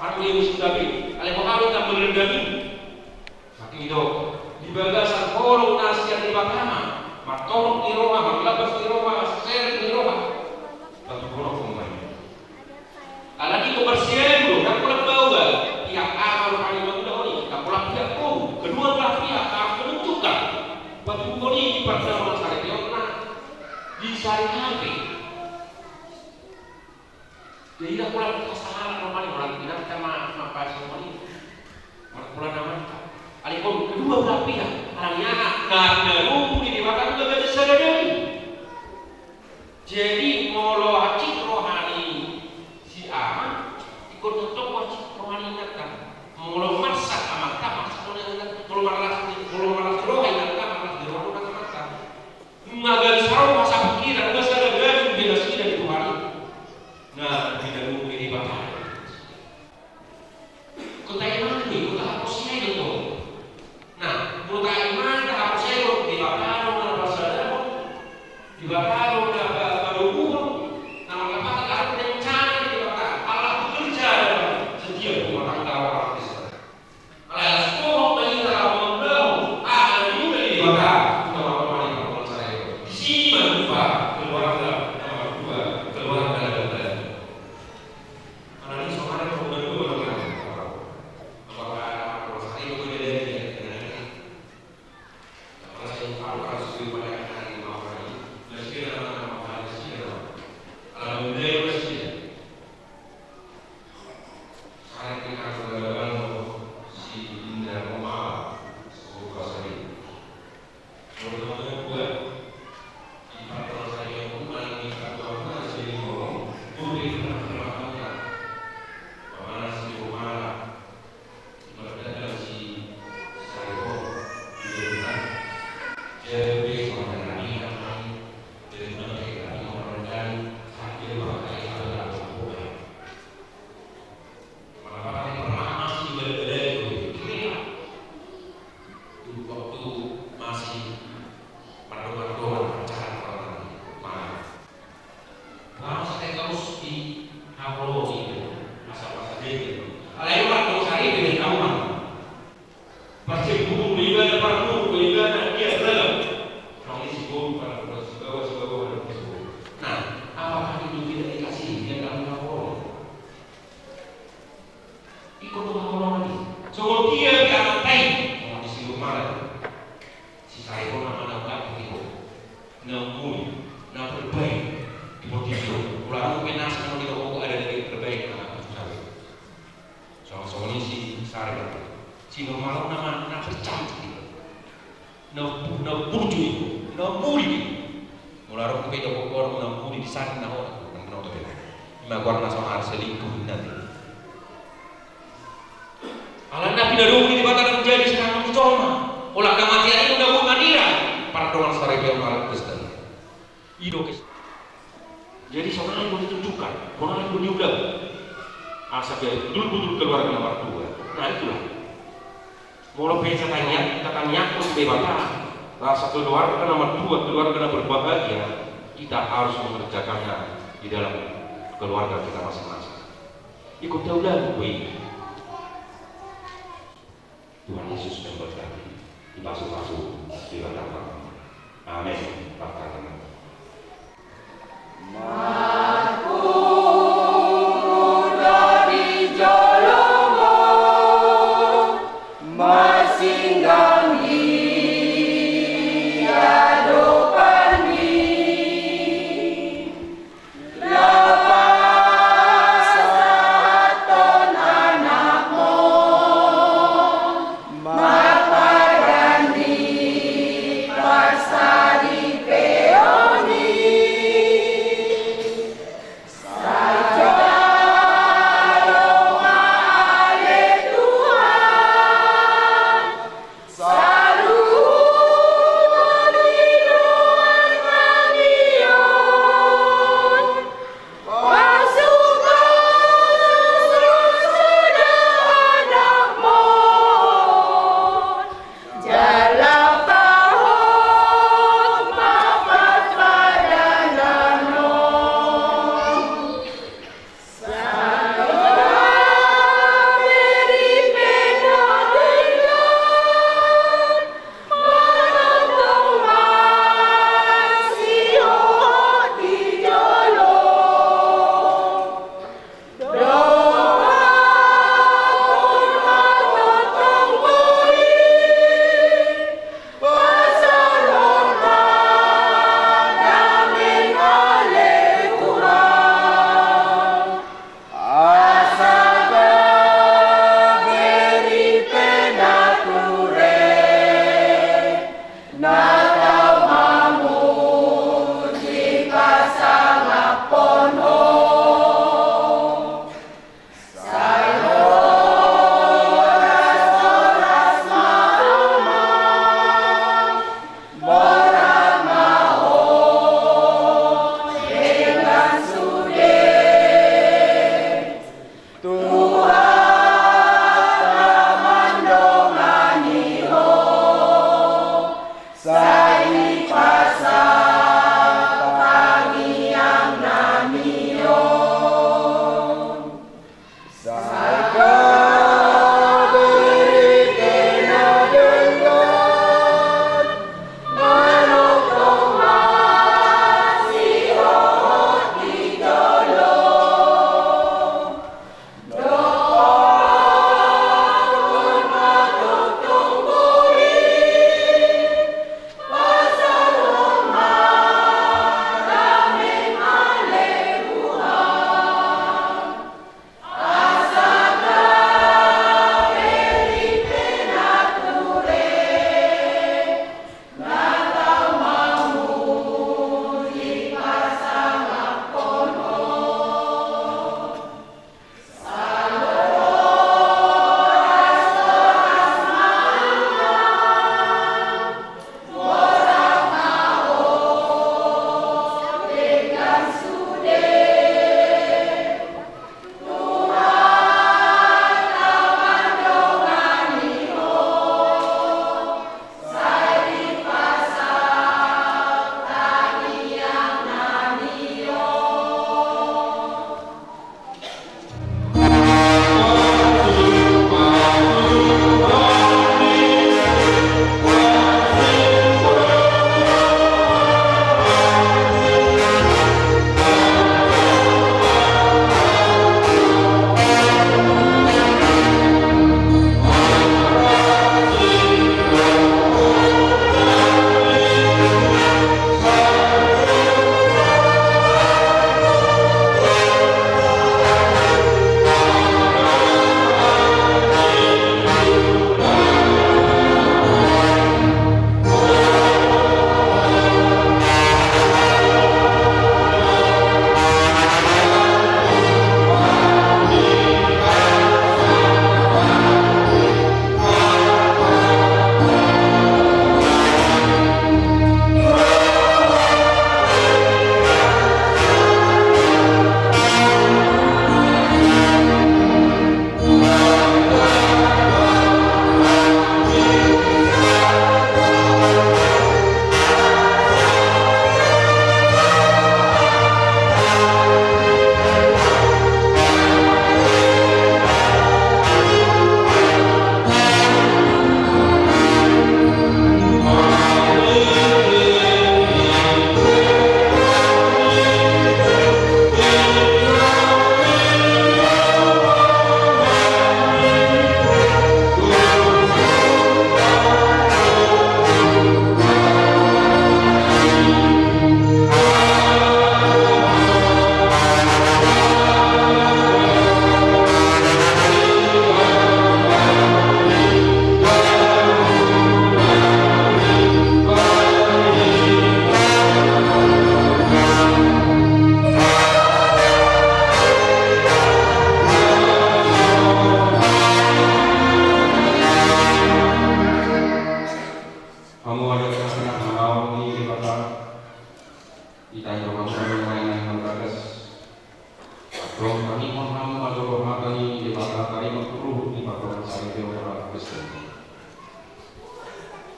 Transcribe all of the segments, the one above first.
Kami sudabi, ale kami tak berendami. Saking itu, di bagasan kolong nasihat di bakama, matorok di roha, maglabas di roha, seret di roha. Batu kolong kembali. Alagi kebersihan dulu, tak pulang bawa. Pihak A kalau kami mendahului, tak pulang pihak B. Kedua belah pihak harus menentukan. Batu kolong ini pertama sari teona, di sari hati. Jadi tak pulang kesalahan normali orang tidak sama apa semua ini. Orang pulang nama. Alipun kedua belah pihak, orangnya karena rumput di belakang juga ada sadari. Jadi molo acik rohani si Ahmad ikut untuk wajib rohani nakal. Molo masak amat tak masak molo malas rohani nakal malas di rohani nakal. Magal sarau masa pikiran masa sadari bila sudah di Tuhan. Nah, tidak mungkin dibakar. Kota iman ini, kota hapusnya itu. Nah, kota iman, kota hapusnya itu dibakar, mana pasal dibakar, baru umum. Nama kapal harus rencana dibakar. Allah bekerja setiap rumah tangga orang Kristen. Allah sekolah mengira membangun, ada juga dibakar. Kita mau kalau saya di sini berubah keluarga nomor 2 keluarga dan jadi seorang yang ditunjukkan, orang yang diundang. Asal dia betul-betul keluarga nomor 2. Nah itulah. Kalau bisa tanya terus bebas. Rasa keluarga nomor 2, keluarga yang berbahagia, kita harus mengerjakannya di dalam keluarga kita masing-masing. Ikut taulah gue. Tuhan Yesus memberkati di pasu-pasu di batang. Amin. Pakaian.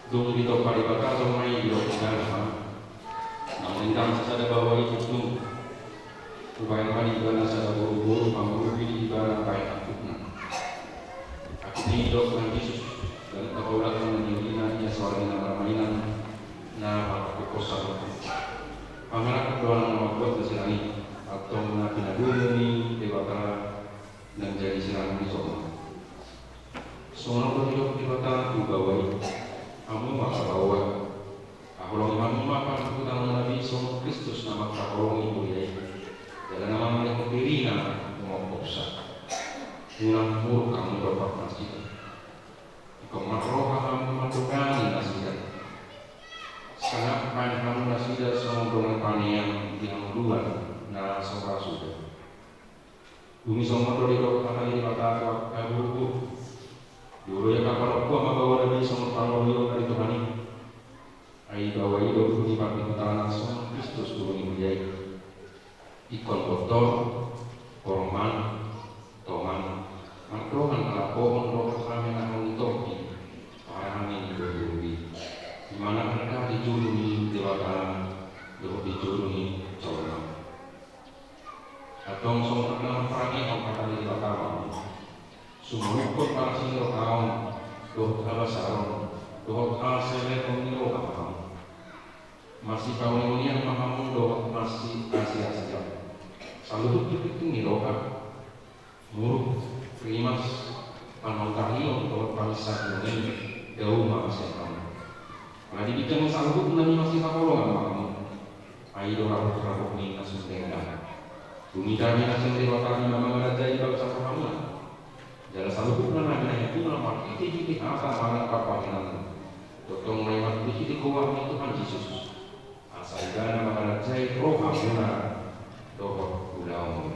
Dung dito paribaka sa may iyo kagama. Namunintang sa sadabawa ito. Upaya maniba na sa buru-buru pangulubi iba na kaya akutna. Aku tinidok ng Jesus dan kapaulat ng nangyina niya sa walang namamahinan na pagkukusa ko. Pangarap ko ang mga na silangit at itong na pinagulong ni Dewata nang jadi silang ni Soma. Sono ko nilo Dewata ugaway. Kamu makabawa. Ako lang mamapanakutan ng Nabi Soma Kristus na magkakulong ibu ya. Dala naman may kupiri na umapoksa. Unang puro kamu dapat masjid. Ikaw makroha kamu matugani nasida. Sangat pan kamu nasida sa mga paniyang tinangduan na sa sudah. Bumi sa mga torito kakali matawa kabuku. Dulu ya kapal kuah mabawa Nabi sa mga panolio kali Tuhan. Ay bawa itu bumi pati tanah sa Kristus turun ibuyay. Ikon kotor, korman, toman, mata di pertama. Sumukut para sinro kaum, doh kala sarong, doh kala sele pemiro kapam. Masih kaum ini yang mahamun doh masih Asia saja. Saluhut itu niroka, muruk, primas, panongkahio doh bangsa ini jauh makasih kamu. Nah di bidang saluhut nani masih kapolongan makamu. Ayo rabuk ni nasun tengah. Bumi kami nasun rewakami memang ada ibal satu kamu. Jalan saluhut nana itu nama kita apa mana kapahinan. Totong lewat di kuah itu Tuhan Yesus. Asal dana makanan jai roh amuna doh ulang.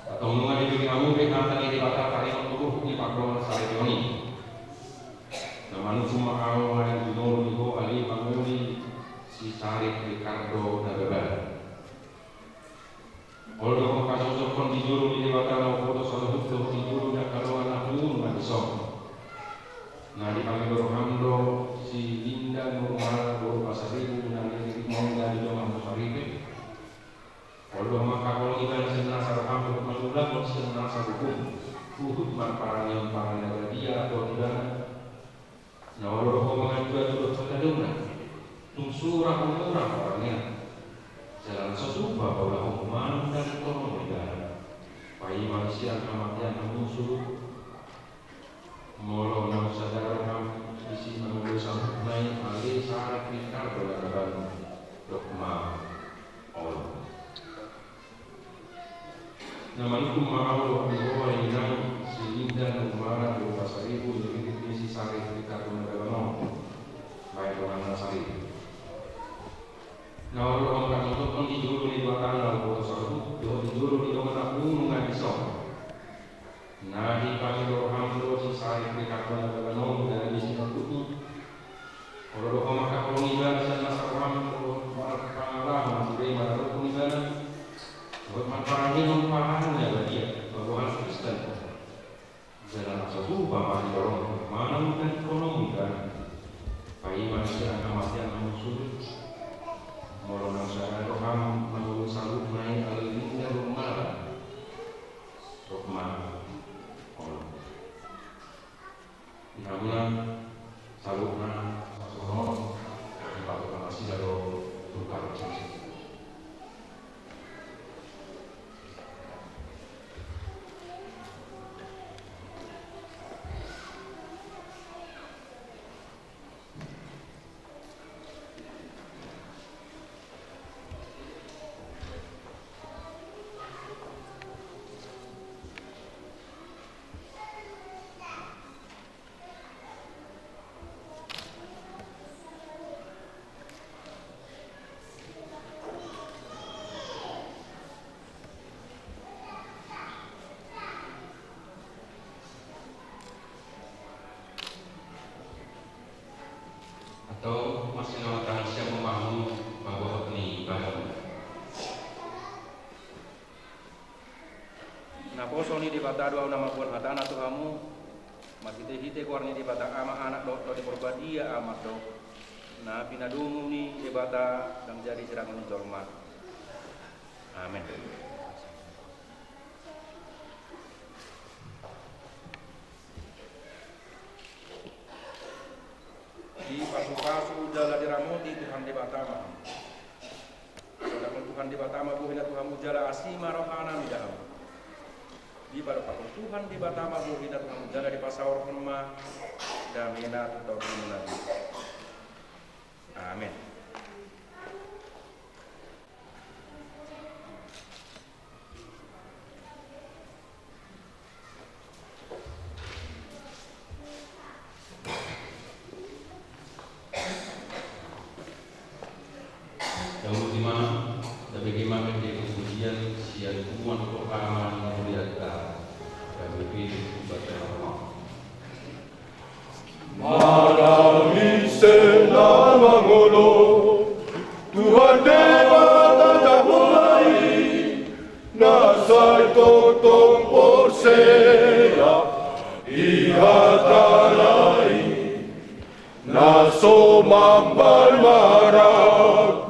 Atau mengenai diri kamu berkata di batas kalimat tubuh di pakaian sarjoni. Namun semua kamu yang dinol itu ali panguli si Sarif Ricardo Nagaba. Oleh makasih sokon di juru di batas foto saluhut doh di juru nak kalau anak pun nggak bisa. Nah di kami berhamdo si Linda Nurmala Guru Pasaribu nanti mau dari Jomah Musaribu. Kalau maka kalau kita senang sarham untuk menjual pun senang sarhukum, hukum parang yang dia atau tidak. Nah kalau kau mengajukan dulu terkadang, surah umurah orangnya. Jalan sesuatu bahwa hukuman dan tolong negara. Bayi manusia amatnya musuh. Molo nam sadar nam isi mengulis sampai alih syarat fikar berlagaban dogma Allah. Nama hukum ma'awu bahwa yang sehingga Nurmala Guru Pasaribu jadi isi syarat fikar berlagaban baik orang Nasari. Nah orang orang itu pun dijuru di belakang lalu tersebut, dijuru di belakang pun nggak bisa. Nah di kami dohamdo si sari prikatun berganong dari sini untuk kalau doa maka kalau ibadah sana sarwam kalau markalah masih marah kalau ibadah buat manfaatnya manfaatnya bagi dia bahwa Kristen jalan satu bahwa dorong mana mungkin ekonomi kan bayi manusia amatnya musuh mau nasihat doham menurut salut naik alilnya rumah Rokman namun salurna sono dipatukan masih dari tukar cincin. Atau masih ngawatan siap memahami bahwa ini ibadah. Nah poso ni di bata dua nama buat mata anak tu kamu masih hite kuarni di bata ama anak do di berbadia amat do. Nah pinadungu ni di bata dan jadi serangan jorma. Amin. Di pasu-pasu jala diramoti Tuhan di Batama. Sedangkan Tuhan di Batama buhina Tuhan mujala asima rohana midam. Di pada pakul Tuhan di Batama buhina Tuhan mujala di pasawar rumah damina atau nabi. Amin. Tuhan Dewa Dahulai Nasai totong porsea Ihatalai Naso mambal marag